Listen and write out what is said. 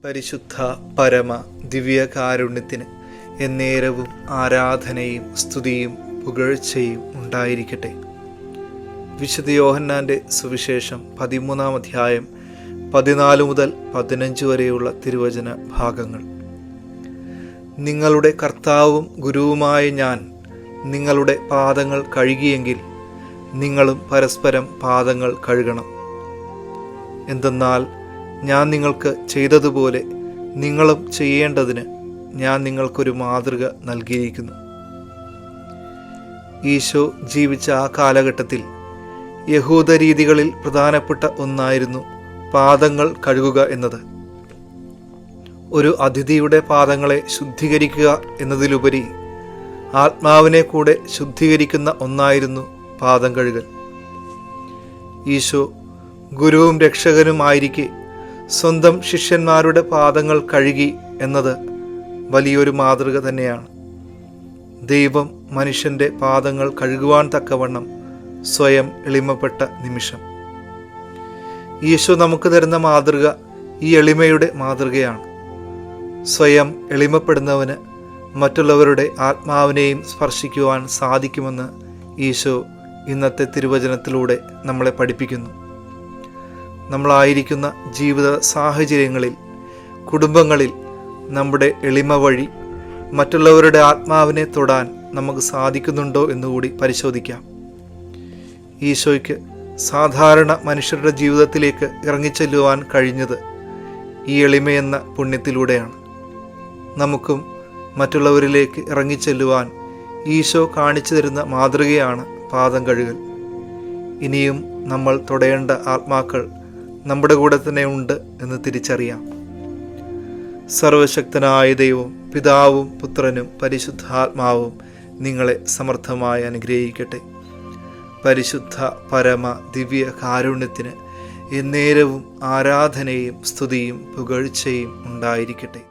പരിശുദ്ധ പരമ ദിവ്യകാരുണ്യത്തിന് എന്നേരവും ആരാധനയും സ്തുതിയും പുകഴ്ചയും ഉണ്ടായിരിക്കട്ടെ. വിശുദ്ധ യോഹന്നാൻ്റെ സുവിശേഷം 13-ാം അധ്യായം 14 മുതൽ 15 വരെയുള്ള തിരുവചന ഭാഗങ്ങൾ. നിങ്ങളുടെ കർത്താവും ഗുരുവുമായ ഞാൻ നിങ്ങളുടെ പാദങ്ങൾ കഴുകിയെങ്കിൽ നിങ്ങളും പരസ്പരം പാദങ്ങൾ കഴുകണം. എന്തെന്നാൽ ഞാൻ നിങ്ങൾക്ക് ചെയ്തതുപോലെ നിങ്ങളും ചെയ്യേണ്ടതിന് ഞാൻ നിങ്ങൾക്കൊരു മാതൃക നൽകിയിരിക്കുന്നു. ഈശോ ജീവിച്ച ആ കാലഘട്ടത്തിൽ യഹൂദ രീതികളിൽ പ്രധാനപ്പെട്ട ഒന്നായിരുന്നു പാദങ്ങൾ കഴുകുക എന്നത്. ഒരു അതിഥിയുടെ പാദങ്ങളെ ശുദ്ധീകരിക്കുക എന്നതിലുപരി ആത്മാവിനെ കൂടെ ശുദ്ധീകരിക്കുന്ന ഒന്നായിരുന്നു പാദം കഴുകൽ. ഈശോ ഗുരുവും രക്ഷകനുമായിരിക്കെ സ്വന്തം ശിഷ്യന്മാരുടെ പാദങ്ങൾ കഴുകി എന്നത് വലിയൊരു മാതൃക തന്നെയാണ്. ദൈവം മനുഷ്യൻ്റെ പാദങ്ങൾ കഴുകുവാൻ തക്കവണ്ണം സ്വയം എളിമപ്പെട്ട നിമിഷം. ഈശോ നമുക്ക് തരുന്ന മാതൃക ഈ എളിമയുടെ മാതൃകയാണ്. സ്വയം എളിമപ്പെടുന്നവന് മറ്റുള്ളവരുടെ ആത്മാവിനെയും സ്പർശിക്കുവാൻ സാധിക്കുമെന്ന് ഈശോ ഇന്നത്തെ തിരുവചനത്തിലൂടെ നമ്മളെ പഠിപ്പിക്കുന്നു. നമ്മളായിരിക്കുന്ന ജീവിത സാഹചര്യങ്ങളിൽ, കുടുംബങ്ങളിൽ നമ്മുടെ എളിമ വഴി മറ്റുള്ളവരുടെ ആത്മാവിനെ തൊടാൻ നമുക്ക് സാധിക്കുന്നുണ്ടോ എന്നുകൂടി പരിശോധിക്കാം. ഈശോയ്ക്ക് സാധാരണ മനുഷ്യരുടെ ജീവിതത്തിലേക്ക് ഇറങ്ങിച്ചെല്ലുവാൻ കഴിഞ്ഞത് ഈ എളിമയെന്ന പുണ്യത്തിലൂടെയാണ്. നമുക്കും മറ്റുള്ളവരിലേക്ക് ഇറങ്ങിച്ചെല്ലുവാൻ ഈശോ കാണിച്ചു തരുന്ന മാതൃകയാണ് പാദം കഴുകൽ. ഇനിയും നമ്മൾ തൊടേണ്ട ആത്മാക്കൾ നമ്മുടെ കൂടെ തന്നെ ഉണ്ട് എന്ന് തിരിച്ചറിയാം. സർവശക്തനായ ദൈവം, പിതാവും പുത്രനും പരിശുദ്ധാത്മാവും നിങ്ങളെ സമർത്ഥമായി അനുഗ്രഹിക്കട്ടെ. പരിശുദ്ധ പരമ ദിവ്യ കാരുണ്യത്തിന് എന്നേരവും ആരാധനയും സ്തുതിയും പുകഴ്ചയും ഉണ്ടായിരിക്കട്ടെ.